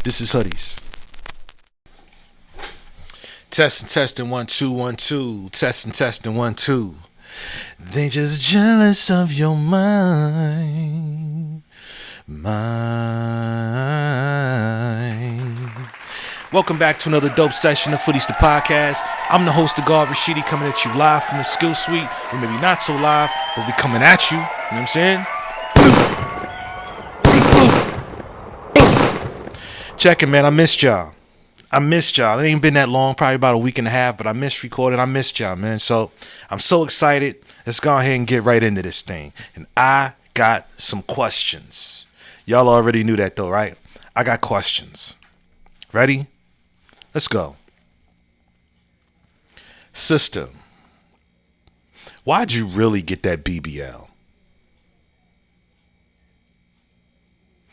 This is Hoodies. Testing 1 2 1 2. Testing 1 2. They just jealous of your mind. Welcome back to another dope session of Hoodies the podcast. I'm the host of God Rashidi, coming at you live from the Skill Suite. Or maybe not so live, but we coming at you. You know what I'm saying? Checking, man. I missed y'all. It ain't been that long, probably about a week and a half, but I missed recording. I missed y'all, man. So I'm so excited. Let's go ahead and get right into this thing. And I got some questions. Y'all already knew that though, right? I got questions. Ready? Let's go. Sister, why'd you really get that BBL?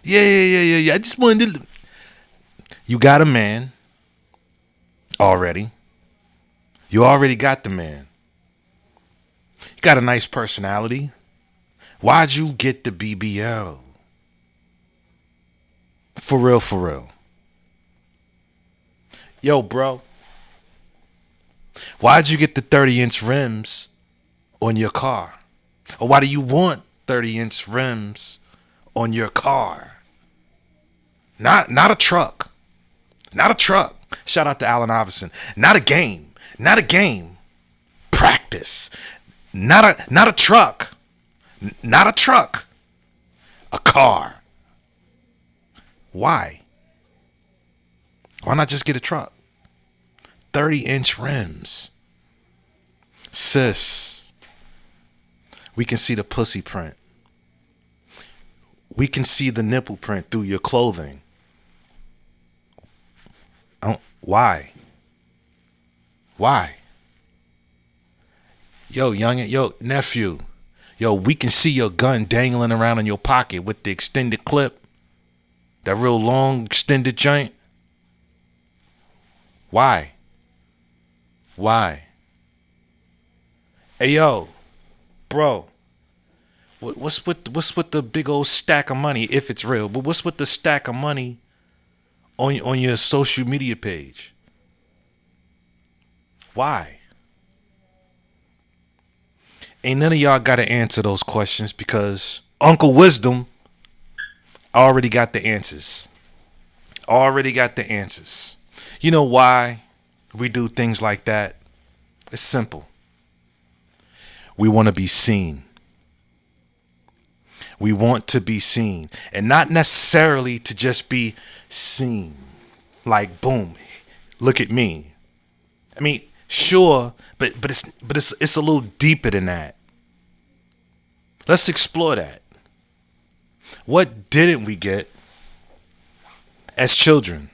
Yeah. I just wanted to... You got a man already. You already got the man. You got a nice personality. Why'd you get the BBL? For real. Yo, bro. Why'd you get the 30-inch rims on your car? Or why do you want 30-inch rims on your car? Not a truck. Not a truck. Shout out to Allen Iverson. Not a game. Practice. Not a truck. Not a truck. A car. Why? Why not just get a truck? 30-inch rims. Sis, we can see the pussy print. We can see the nipple print through your clothing. Why? Yo, youngin', yo, nephew. Yo, we can see your gun dangling around in your pocket with the extended clip. That real long extended joint. Why? Hey, yo, bro. What's with the big old stack of money, if it's real? But what's with the stack of money on your social media page? Why? Ain't none of y'all got to answer those questions because Uncle Wisdom already got the answers. You know why we do things like that? It's simple. We want to be seen. We want to be seen. And not necessarily to just be seen. Like, boom, look at me. I mean, sure, but it's a little deeper than that. Let's explore that. What didn't we get as children?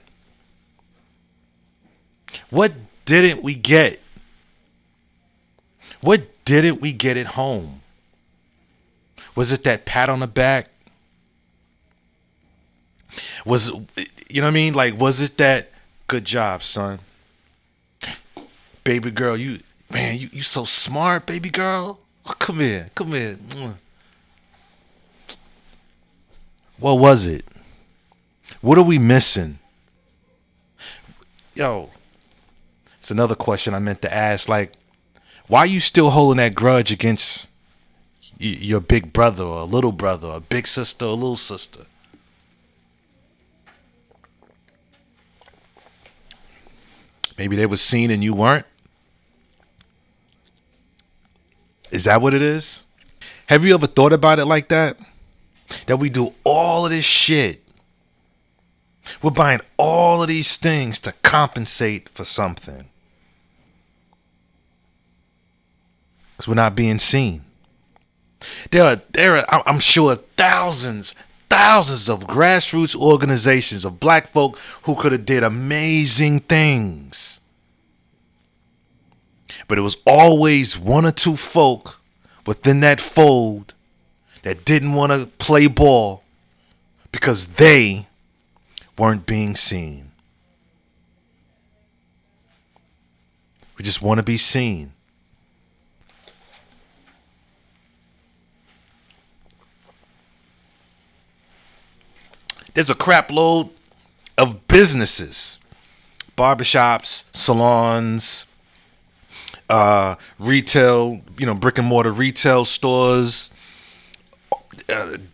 What didn't we get? What didn't we get at home? Was it that pat on the back? Was, you know what I mean? Like, was it that good job, son? Baby girl, you so smart, baby girl. Oh, come here. What was it? What are we missing? Yo, it's another question I meant to ask. Like, why are you still holding that grudge against your big brother or little brother or big sister or little sister? Maybe they were seen and you weren't. Is that what it is? Have you ever thought about it like that? That we do all of this shit. We're buying all of these things to compensate for something. Because we're not being seen. There are, I'm sure, thousands of grassroots organizations of black folk who could have did amazing things. But it was always one or two folk within that fold that didn't want to play ball because they weren't being seen. We just want to be seen. There's a crap load of businesses, barbershops, salons, retail, brick and mortar retail stores,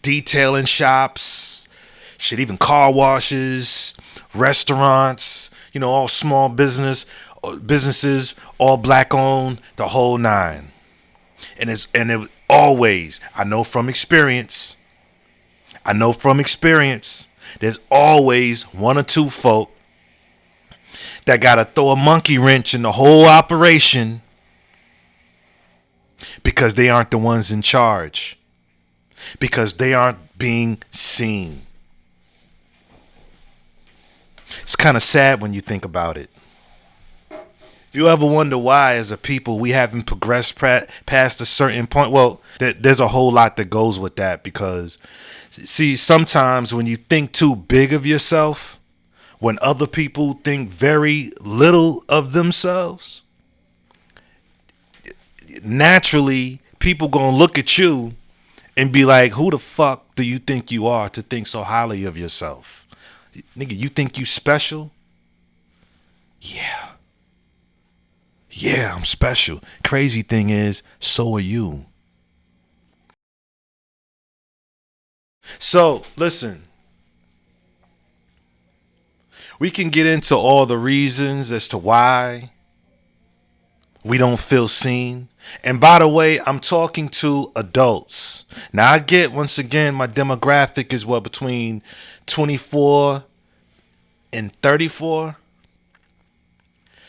detailing shops, shit, even car washes, restaurants, all small businesses, all black owned, the whole nine. And it always, I know from experience, there's always one or two folk that gotta throw a monkey wrench in the whole operation because they aren't the ones in charge, because they aren't being seen. It's kind of sad when you think about it. If you ever wonder why, as a people, we haven't progressed past a certain point, well, there's a whole lot that goes with that. Because, see, sometimes when you think too big of yourself, when other people think very little of themselves, naturally, people gonna look at you and be like, who the fuck do you think you are to think so highly of yourself? Nigga, you think you special? Yeah, I'm special. Crazy thing is, so are you. So, listen. We can get into all the reasons as to why we don't feel seen. And by the way, I'm talking to adults. Now, I get, once again, my demographic is between 24 and 34.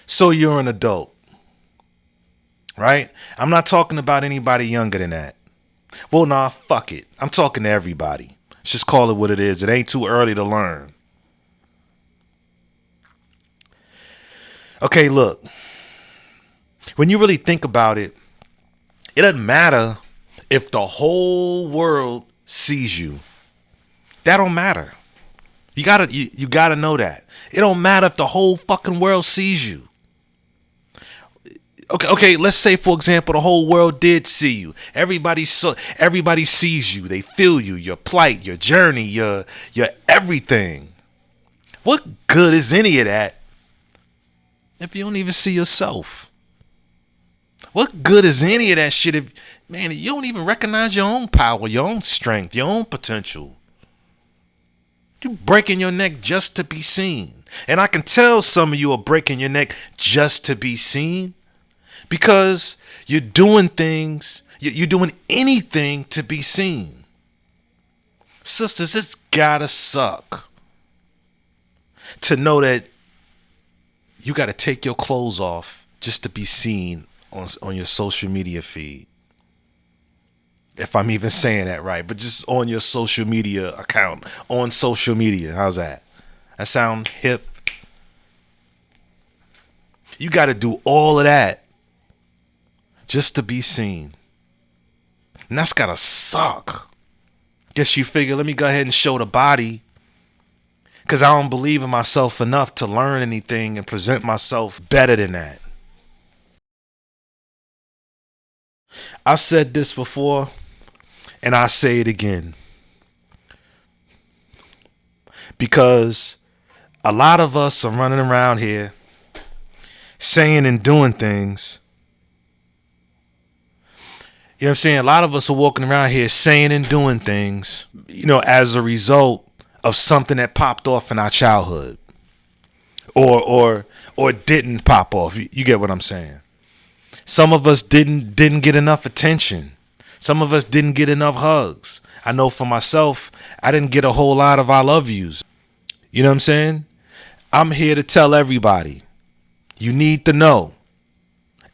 So you're an adult, right? I'm not talking about anybody younger than that. Well, nah, fuck it. I'm talking to everybody. Let's just call it what it is. It ain't too early to learn. Okay, look. When you really think about it, it doesn't matter if the whole world sees you. That don't matter. You gotta know that. It don't matter if the whole fucking world sees you. Okay, let's say, for example, the whole world did see you. Everybody sees you. They feel you, your plight, your journey, your everything. What good is any of that if you don't even see yourself? What good is any of that shit if, man, you don't even recognize your own power, your own strength, your own potential? You breaking your neck just to be seen. And I can tell some of you are breaking your neck just to be seen because you're doing things, you're doing anything to be seen. Sisters, it's gotta suck to know that you gotta take your clothes off just to be seen on your social media feed. If I'm even saying that right, but just on your social media account, on social media. How's that? That sound hip? You got to do all of that just to be seen. And that's got to suck. Guess you figure, let me go ahead and show the body, because I don't believe in myself enough to learn anything and present myself better than that. I've said this before, and I say it again. Because a lot of us are running around here saying and doing things. You know what I'm saying? A lot of us are walking around here saying and doing things, as a result of something that popped off in our childhood. Or didn't pop off. You get what I'm saying? Some of us didn't get enough attention. Some of us didn't get enough hugs. I know for myself, I didn't get a whole lot of I love yous. You know what I'm saying? I'm here to tell everybody, you need to know.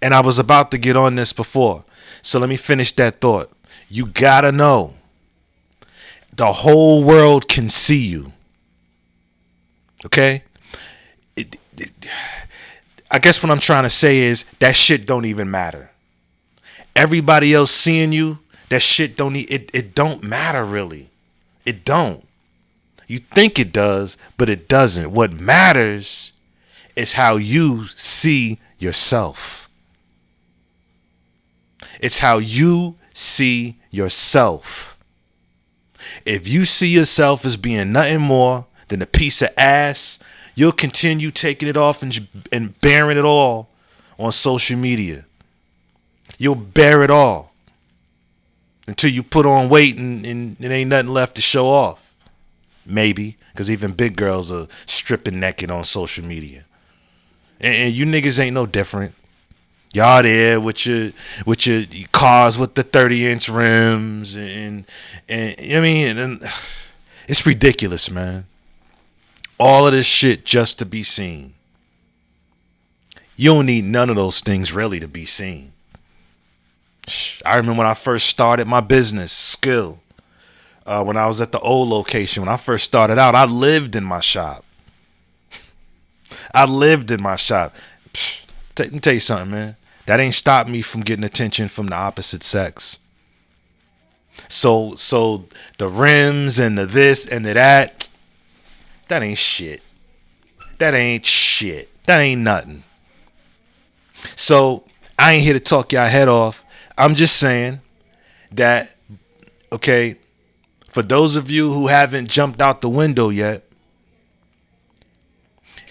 And I was about to get on this before, so let me finish that thought. You gotta know. The whole world can see you. Okay? I guess what I'm trying to say is that shit don't even matter. Everybody else seeing you, that shit it don't matter really. It don't. You think it does, but it doesn't. What matters is how you see yourself. It's how you see yourself. If you see yourself as being nothing more than a piece of ass, you'll continue taking it off and bearing it all on social media. You'll bear it all until you put on weight and it ain't nothing left to show off. Maybe, because even big girls are stripping naked on social media. And you niggas ain't no different. Y'all there with your cars with the 30-inch rims and I mean, and it's ridiculous, man. All of this shit just to be seen. You don't need none of those things really to be seen. I remember when I first started my business, Skill. When I was at the old location, when I first started out, I lived in my shop. Let me tell you something, man. That ain't stopped me from getting attention from the opposite sex. So the rims and the this and the that ain't shit. That ain't nothing. So I ain't here to talk y'all head off. I'm just saying that, okay, for those of you who haven't jumped out the window yet,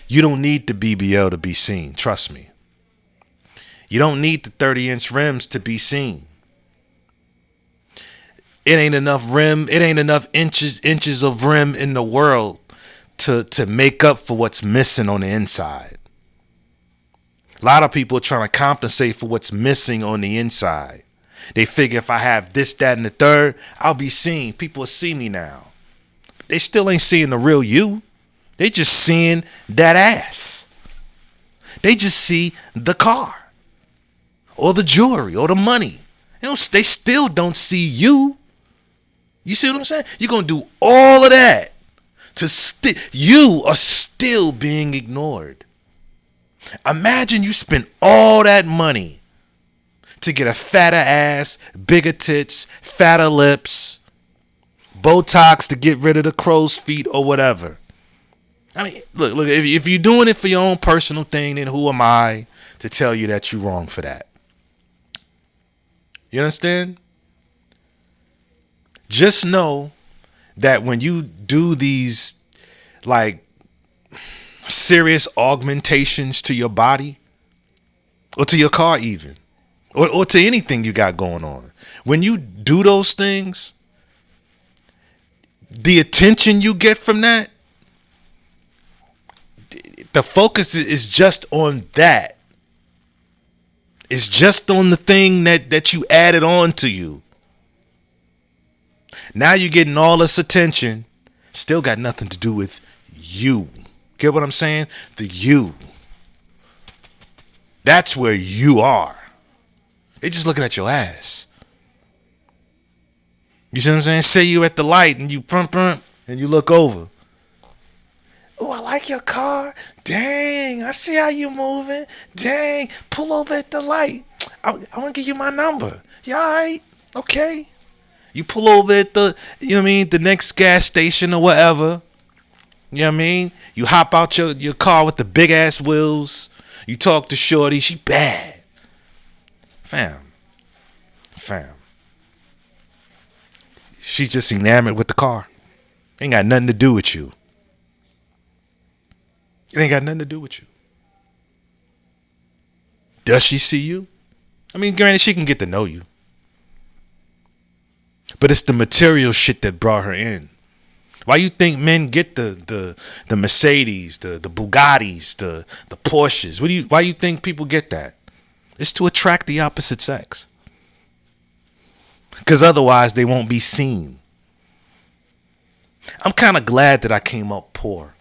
you don't need the BBL to be seen. Trust me. You don't need the 30-inch rims to be seen. It ain't enough inches of rim in the world to make up for what's missing on the inside. A lot of people are trying to compensate for what's missing on the inside. They figure if I have this, that, and the third, I'll be seen. People will see me now. They still ain't seeing the real you. They just seeing that ass. They just see the car or the jewelry or the money. They still don't see you. You see what I'm saying? You're going to do all of that you are still being ignored. Imagine you spent all that money to get a fatter ass, bigger tits, fatter lips, Botox to get rid of the crow's feet or whatever. I mean, look, if you're doing it for your own personal thing, then who am I to tell you that you're wrong for that? You understand? Just know that when you do these, like, serious augmentations to your body, or to your car even, or to anything you got going on, when you do those things, the attention you get from that, the focus is just on that. It's just on the thing that you added on to you. Now you're getting all this attention, still got nothing to do with you. Get what I'm saying? The you. That's where you are. They just looking at your ass. You see what I'm saying? Say you at the light and you and you look over. Oh, I like your car. Dang, I see how you moving. Dang, pull over at the light. I want to give you my number. You all right? Okay. You pull over at the, you know what I mean, the next gas station or whatever. You know what I mean? You hop out your car with the big ass wheels. You talk to Shorty. She bad. Fam. She's just enamored with the car. Ain't got nothing to do with you. It ain't got nothing to do with you. Does she see you? I mean, granted, she can get to know you. But it's the material shit that brought her in. Why you think men get the Mercedes, the Bugattis, the Porsches? Why you think people get that? It's to attract the opposite sex. Because otherwise they won't be seen. I'm kind of glad that I came up poor.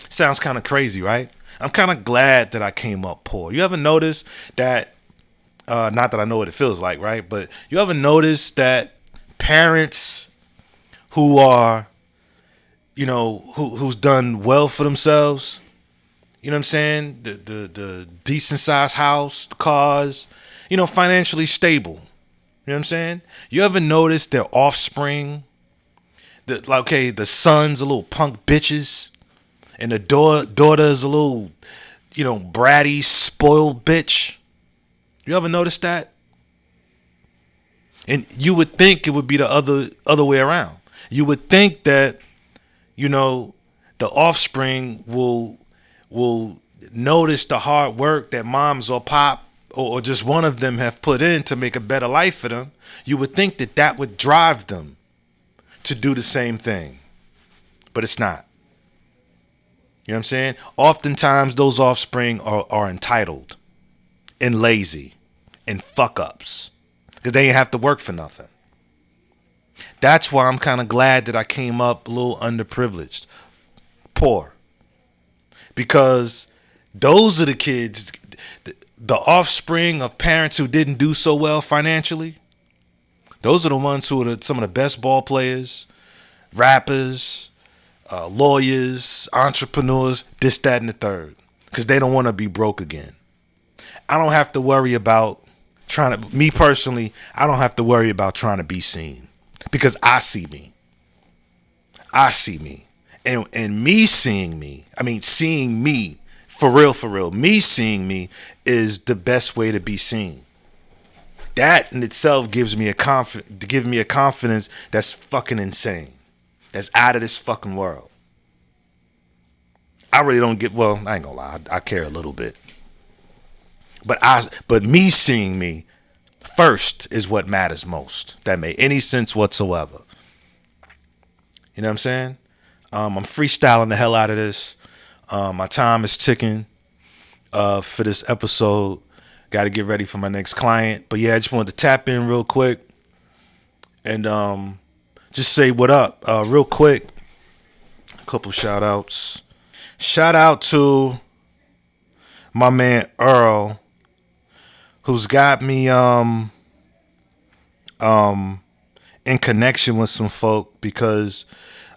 Sounds kind of crazy, right? I'm kind of glad that I came up poor. You ever notice that, not that I know what it feels like, right? But you ever notice that parents who are, you know, who's done well for themselves, you know what I'm saying? The decent sized house, the cars, you know, financially stable. You know what I'm saying? You ever notice their offspring, the son's a little punk bitches, and the daughter's a little, you know, bratty, spoiled bitch. You ever notice that? And you would think it would be the other way around. You would think that, you know, the offspring will notice the hard work that moms or pop or just one of them have put in to make a better life for them. You would think that that would drive them to do the same thing, but it's not. You know what I'm saying? Oftentimes those offspring are entitled and lazy and fuck ups because they ain't have to work for nothing. That's why I'm kind of glad that I came up a little underprivileged, poor, because those are the kids, the offspring of parents who didn't do so well financially. Those are the ones who are some of the best ball players, rappers, lawyers, entrepreneurs, this, that, and the third, because they don't want to be broke again. I don't have to worry about me personally, I don't have to worry about trying to be seen because I see me. I see me. And me seeing me, I mean, seeing me for real, me seeing me is the best way to be seen. That in itself gives me a confidence that's fucking insane. That's out of this fucking world. I really don't well, I ain't gonna lie, I care a little bit. But me seeing me first is what matters most. That made any sense whatsoever. You know what I'm saying? I'm freestyling the hell out of this. My time is ticking for this episode. Got to get ready for my next client. But yeah, I just wanted to tap in real quick and just say what up real quick. A couple shout outs. Shout out to my man Earl, who's got me in connection with some folk, because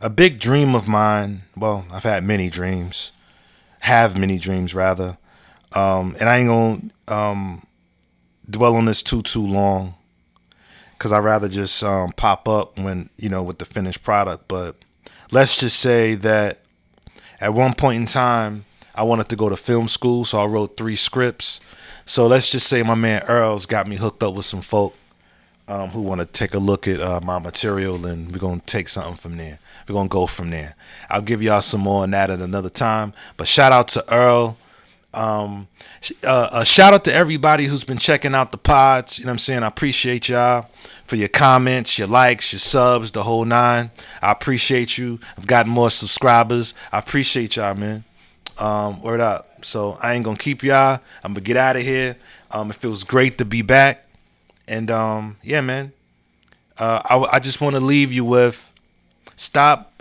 a big dream of mine, well, I've had many dreams, rather, and I ain't gonna dwell on this too long, because I'd rather just pop up when, with the finished product. But let's just say that at one point in time, I wanted to go to film school, so I wrote 3 scripts. So let's just say my man Earl's got me hooked up with some folk who want to take a look at my material, and we're going to take something from there. We're going to go from there. I'll give y'all some more on that at another time. But shout out to Earl. Shout out to everybody who's been checking out the pods. You know what I'm saying? I appreciate y'all for your comments, your likes, your subs, the whole 9. I appreciate you. I've gotten more subscribers. I appreciate y'all, man. Word up. So I ain't gonna keep y'all. I'm gonna get out of here. It feels great to be back. And yeah, man. I just want to leave you with stop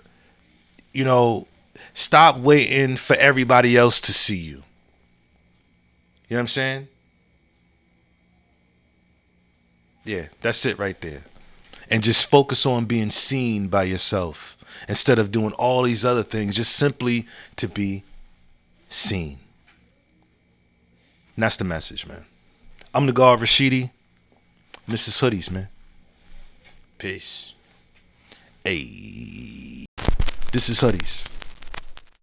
waiting for everybody else to see you. You know what I'm saying? Yeah, that's it right there. And just focus on being seen by yourself instead of doing all these other things, just simply to be seen. And that's the message, man. I'm the guard Rashidi. This is Hoodies, man. Peace. Hey. This is Hoodies.